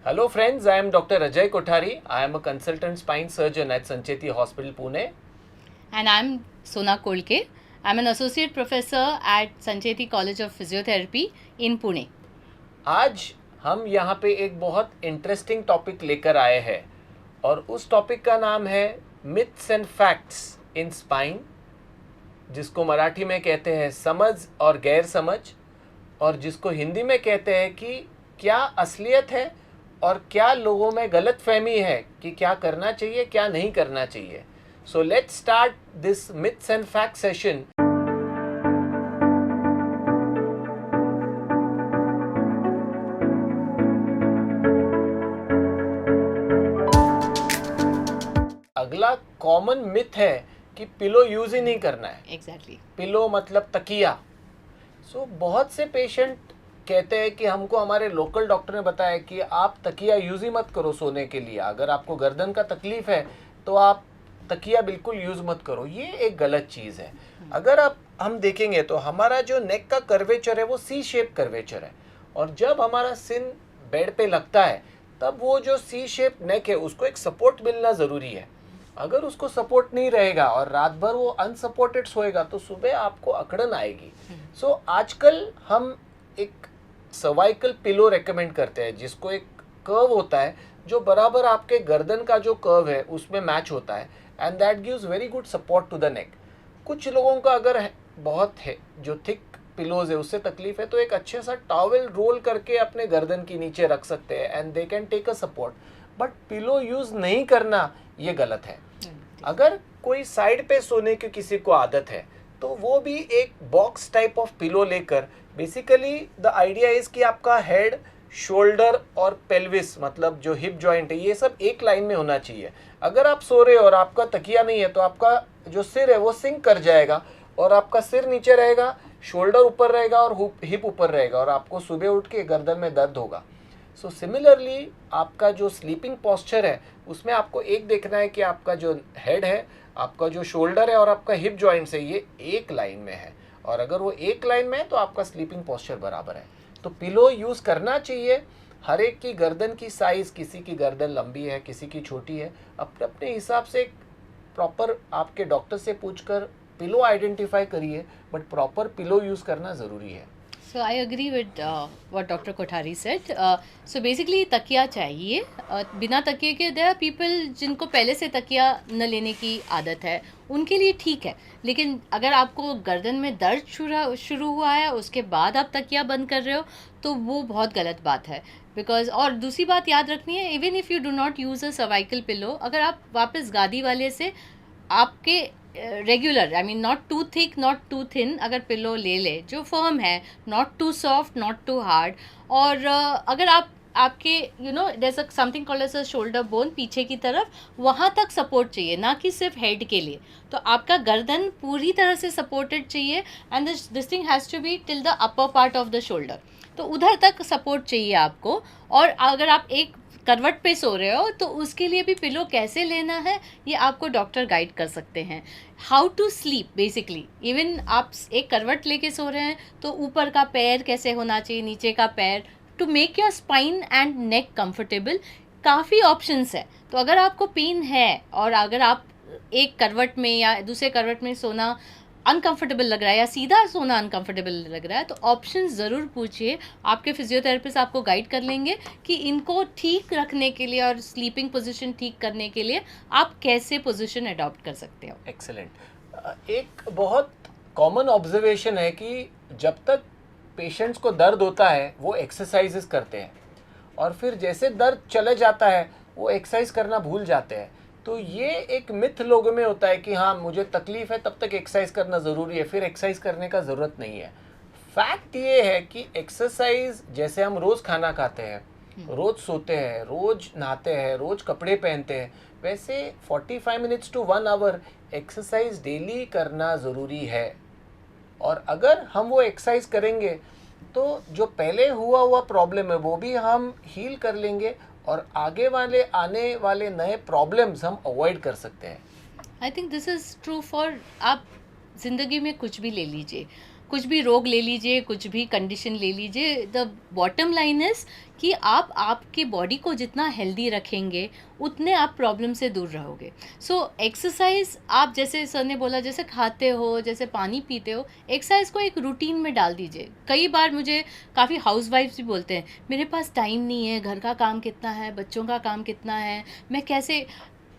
Hello friends, I am Dr. Ajay Kothari. I am a consultant spine surgeon at Sancheti Hospital, Pune. And I'm Sona Kolke. I'm an associate professor at Sancheti College of Physiotherapy in Pune. आज हम यहाँ पे एक बहुत interesting topic लेकर आए हैं और उस टॉपिक का नाम है myths and facts in spine, जिसको मराठी में कहते हैं समझ और गैर समझ, और जिसको हिंदी में कहते हैं कि क्या असलियत है और क्या लोगों में गलत फहमी है कि क्या करना चाहिए क्या नहीं करना चाहिए. So let's start this myths and fact session. अगला कॉमन मिथ है कि पिलो यूज ही नहीं करना है. Exactly. पिलो मतलब तकिया. बहुत से पेशेंट कहते हैं कि हमको हमारे लोकल डॉक्टर ने बताया कि आप तकिया यूज ही मत करो सोने के लिए. अगर आपको गर्दन का तकलीफ है तो आप तकिया बिल्कुल यूज मत करो. ये एक गलत चीज़ है. अगर हम देखेंगे तो हमारा जो नेक का कर्वेचर है वो सी शेप कर्वेचर है, और जब हमारा सिन बेड पे लगता है तब वो जो सी शेप नेक है उसको एक सपोर्ट मिलना ज़रूरी है. अगर उसको सपोर्ट नहीं रहेगा और रात भर वो अनसपोर्टेड सोएगा तो सुबह आपको अकड़न आएगी. आजकल हम एक सर्वाइकल पिलो रेकमेंड करते हैं जिसको एक कर्व होता है जो बराबर आपके गर्दन का जो कर्व है उसमें मैच होता है, and that gives very good support to the neck. कुछ लोगों का अगर बहुत है जो थिक पिलोज है उससे तकलीफ है तो एक अच्छे सा टॉवेल रोल करके अपने गर्दन के नीचे रख सकते हैं and they can take a support. But pillow use नहीं करना ये गलत है. अगर कोई साइड पे सोने की किसी को आदत है तो वो भी एक बॉक्स टाइप ऑफ पिलो लेकर, बेसिकली द आइडिया इज कि आपका हेड, शोल्डर और पेल्विस मतलब जो हिप जॉइंट है ये सब एक लाइन में होना चाहिए. अगर आप सो रहे हो और आपका तकिया नहीं है तो आपका जो सिर है वो सिंक कर जाएगा और आपका सिर नीचे रहेगा, शोल्डर ऊपर रहेगा और हिप ऊपर रहेगा, और आपको सुबह उठ के गर्दन में दर्द होगा. सिमिलरली आपका जो स्लीपिंग पोस्चर है उसमें आपको एक देखना है कि आपका जो हेड है, आपका जो शोल्डर है और आपका हिप जॉइंट्स है ये एक लाइन में है, और अगर वो एक लाइन में है तो आपका स्लीपिंग पोस्चर बराबर है. तो पिलो यूज़ करना चाहिए. हर एक की गर्दन की साइज़, किसी की गर्दन लंबी है किसी की छोटी है, अपने अपने हिसाब से प्रॉपर आपके डॉक्टर से पूछकर पिलो आइडेंटिफाई करिए, बट प्रॉपर पिलो यूज़ करना ज़रूरी है. So I agree with what Dr. Kothari said. So basically तकिया चाहिए. बिना तकिए के there are people जिनको पहले से तकिया न लेने की आदत है, उनके लिए ठीक है. लेकिन अगर आपको गर्दन में दर्द शुरू हुआ है उसके बाद आप तकिया बंद कर रहे हो तो वो बहुत गलत बात है. बिकॉज और दूसरी बात याद रखनी है, even if you do not use a cervical pillow, अगर आप वापस गादी वाले से आपके regular, I mean not too thick not too thin, अगर पिलो ले ले जो फर्म है, not too soft not too hard, और अगर आप आपके there something called as a shoulder bone पीछे की तरफ, वहाँ तक सपोर्ट चाहिए, ना कि सिर्फ हेड के लिए. तो आपका गर्दन पूरी तरह से सपोर्टेड चाहिए, and this thing has to be till the upper part of the shoulder. तो उधर तक सपोर्ट चाहिए आपको. और अगर आप एक करवट पे सो रहे हो तो उसके लिए भी पिलो कैसे लेना है ये आपको डॉक्टर गाइड कर सकते हैं. How to sleep basically, even आप एक करवट लेके सो रहे हैं तो ऊपर का पैर कैसे होना चाहिए, नीचे का पैर, to make your spine and neck comfortable. काफ़ी ऑप्शंस है. तो अगर आपको पेन है और अगर आप एक करवट में या दूसरे करवट में सोना अनकंफर्टेबल लग रहा है या सीधा सोना अनकंफर्टेबल लग रहा है तो ऑप्शन ज़रूर पूछिए. आपके फिजियोथेरेपिस्ट आपको गाइड कर लेंगे कि इनको ठीक रखने के लिए और स्लीपिंग पोजीशन ठीक करने के लिए आप कैसे पोजीशन अडॉप्ट कर सकते हो. एक्सेलेंट. एक बहुत कॉमन ऑब्जर्वेशन है कि जब तक पेशेंट्स को दर्द होता है वो एक्सरसाइजेस करते हैं, और फिर जैसे दर्द चले जाता है वो एक्सरसाइज करना भूल जाते हैं. तो ये एक मिथ लोगों में होता है कि हाँ मुझे तकलीफ है तब तक एक्सरसाइज करना ज़रूरी है, फिर एक्सरसाइज करने का ज़रूरत नहीं है. फैक्ट ये है कि एक्सरसाइज, जैसे हम रोज़ खाना खाते हैं, रोज़ सोते हैं, रोज़ नहाते हैं, रोज़ कपड़े पहनते हैं, वैसे 45 minutes to 1 hour exercise daily करना ज़रूरी है. और अगर हम वो एक्सरसाइज करेंगे तो जो पहले हुआ प्रॉब्लम है वो भी हम हील कर लेंगे और आगे वाले आने वाले नए प्रॉब्लम्स हम अवॉइड कर सकते हैं. I think this is true for, आप ज़िंदगी में कुछ भी ले लीजिए, कुछ भी रोग ले लीजिए, कुछ भी कंडीशन ले लीजिए, द बॉटम लाइन इज़ कि आप आपकी बॉडी को जितना हेल्दी रखेंगे उतने आप प्रॉब्लम से दूर रहोगे। सो एक्सरसाइज आप जैसे सर ने बोला, जैसे खाते हो, जैसे पानी पीते हो, एक्सरसाइज को एक रूटीन में डाल दीजिए। कई बार मुझे काफ़ी हाउसवाइफ्स भी बोलते हैं मेरे पास टाइम नहीं है, घर का काम कितना है, बच्चों का काम कितना है, मैं कैसे।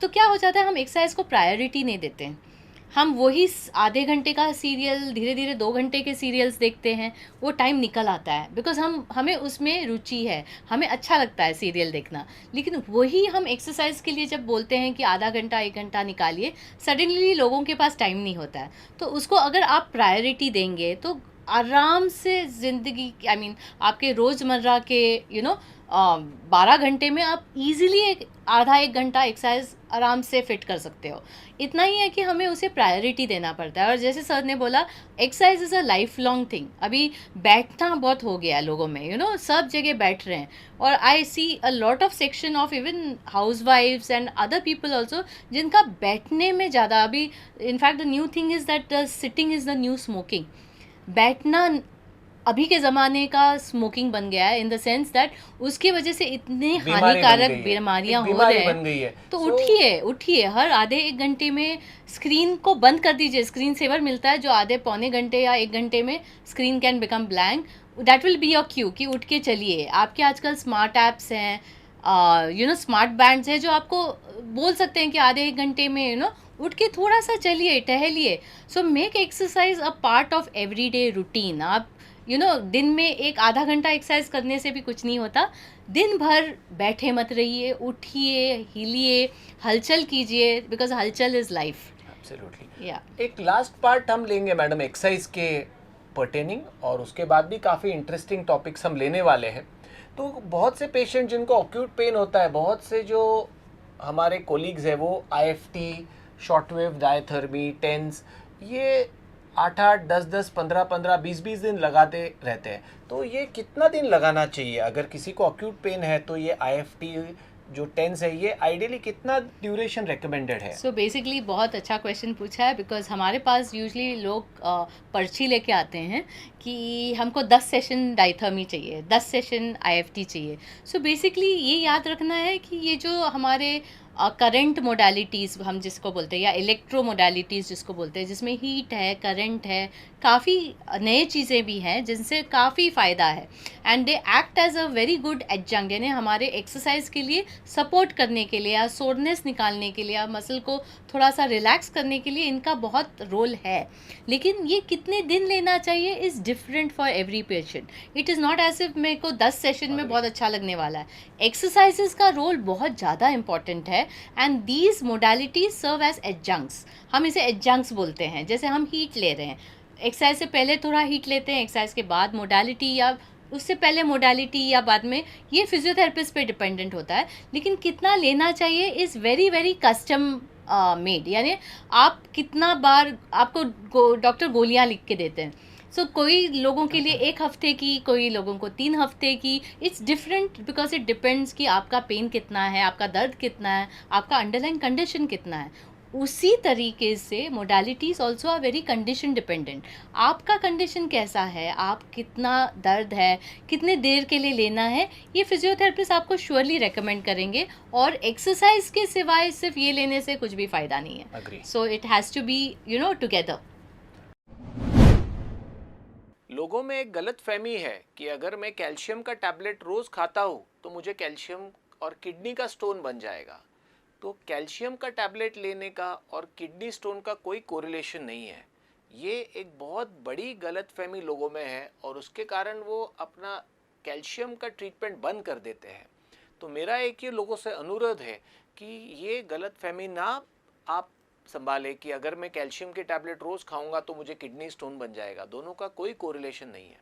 तो क्या हो जाता है, हम एक्सरसाइज को प्रायोरिटी नहीं देते हैं। हम वही आधे घंटे का सीरियल धीरे धीरे 2 घंटे के सीरियल्स देखते हैं, वो टाइम निकल आता है बिकॉज हमें उसमें रुचि है, हमें अच्छा लगता है सीरियल देखना। लेकिन वही हम एक्सरसाइज के लिए जब बोलते हैं कि आधा घंटा 1 घंटा निकालिए, सडनली लोगों के पास टाइम नहीं होता है। तो उसको अगर आप प्रायोरिटी देंगे तो आराम से ज़िंदगी, आई मीन आपके रोज़मर्रा के 12 घंटे में आप इजीली एक आधा 1 घंटा एक्सरसाइज आराम से फिट कर सकते हो। इतना ही है कि हमें उसे प्रायोरिटी देना पड़ता है। और जैसे सर ने बोला, exercise is a life long thing. अभी बैठना बहुत हो गया है लोगों में, सब जगह बैठ रहे हैं। और I see a lot of section of even हाउस वाइफ्स एंड अदर पीपल ऑल्सो जिनका बैठने में ज़्यादा, अभी in fact the new thing is that the sitting is the new smoking. बैठना अभी के ज़माने का स्मोकिंग बन गया है, इन द सेंस दैट उसकी वजह से इतने हानिकारक बीमारियां हो रहे बन गई हैं। है। तो So, उठिए उठिए, हर आधे 1 घंटे में स्क्रीन को बंद कर दीजिए। स्क्रीन सेवर मिलता है जो आधे पौने घंटे या 1 घंटे में screen can become blank. That will be your Q कि उठ के चलिए। आपके आजकल स्मार्ट ऐप्स हैं, स्मार्ट बैंड्स हैं जो आपको बोल सकते हैं कि आधे 1 घंटे में उठ के थोड़ा सा चलिए, टहलिए। So make exercise a part of everyday routine. आप दिन में एक आधा घंटा एक्सरसाइज करने से भी कुछ नहीं होता। दिन भर बैठे मत रहिए, उठिए, हिलिए, हलचल कीजिए, बिकॉज हलचल इज लाइफ। एब्सोल्युटली। या एक लास्ट पार्ट हम लेंगे मैडम एक्सरसाइज के पर्टेनिंग, और उसके बाद भी काफ़ी इंटरेस्टिंग टॉपिक्स हम लेने वाले हैं। तो बहुत से पेशेंट जिनको अक्यूट पेन होता है, बहुत से जो हमारे कोलीग्स हैं वो IFT, शॉर्टवेव डायथर्मी, टेंस, ये 8-8, 10-10, 15-15, 20-20 दिन लगाते रहते हैं। तो ये कितना दिन लगाना चाहिए? अगर किसी को अक्यूट पेन है तो ये IFT जो टेंस है, ये आइडियली कितना ड्यूरेशन रिकमेंडेड है? सो बेसिकली बहुत अच्छा क्वेश्चन पूछा है, बिकॉज हमारे पास यूजली लोग पर्ची लेके आते हैं कि हमको 10 सेशन डाइथर्मी चाहिए, 10 सेशन IFT चाहिए। सो बेसिकली ये याद रखना है कि ये जो हमारे करंट मोडालिटीज़ हम जिसको बोलते हैं, या इलेक्ट्रो मोडालिटीज़ जिसको बोलते हैं, जिसमें हीट है, करंट है, काफ़ी नए चीज़ें भी हैं जिनसे काफ़ी फ़ायदा है। And they act as a very good adjunct, यानी हमारे एक्सरसाइज के लिए सपोर्ट करने के लिए, या सोरनेस निकालने के लिए, या मसल को थोड़ा सा रिलैक्स करने के लिए इनका बहुत रोल है। लेकिन ये कितने दिन लेना चाहिए is different for every patient. It is not as if मेरे को 10 सेशन में बहुत अच्छा लगने वाला है। एक्सरसाइजेस का रोल बहुत ज़्यादा इंपॉर्टेंट है, and these modalities serve as adjuncts. हम इसे एडजंक्ट्स बोलते हैं। जैसे हम हीट ले रहे हैं, एक्सरसाइज से पहले थोड़ा हीट लेते हैं, एक्सरसाइज के बाद मोडालिटी, या उससे पहले मोडालिटी या बाद में, ये फिजियोथेरेपिस्ट पे डिपेंडेंट होता है। लेकिन कितना लेना चाहिए is very very custom made. यानी आप कितना बार, आपको डॉक्टर गोलियां लिख के देते हैं। सो कोई लोगों के लिए 1 हफ्ते की, कोई लोगों को 3 हफ्ते की। It's different because it depends कि आपका पेन कितना है, आपका दर्द कितना है, आपका अंडरलाइन कंडीशन कितना है। उसी तरीके से modalities also are very condition dependent. आपका कंडीशन कैसा है, आप कितना दर्द है, कितने देर के लिए लेना है, ये फिजियोथेरेपिस्ट आपको श्योरली रेकमेंड करेंगे। और एक्सरसाइज के सिवाय सिर्फ ये लेने से कुछ भी फ़ायदा नहीं है। So it has to be together. लोगों में एक गलत फहमी है कि अगर मैं कैल्शियम का टैबलेट रोज खाता हूँ तो मुझे कैल्शियम और किडनी का स्टोन बन जाएगा। तो कैल्शियम का टैबलेट लेने का और किडनी स्टोन का कोई कोरिलेशन नहीं है। ये एक बहुत बड़ी गलत फहमी लोगों में है, और उसके कारण वो अपना कैल्शियम का ट्रीटमेंट बंद कर देते हैं। तो मेरा एक ये लोगों से अनुरोध है कि ये गलत फहमी ना आप संभाले कि अगर मैं कैल्शियम के टैबलेट रोज खाऊंगा तो मुझे किडनी स्टोन बन जाएगा। दोनों का कोई कोरिलेशन नहीं है।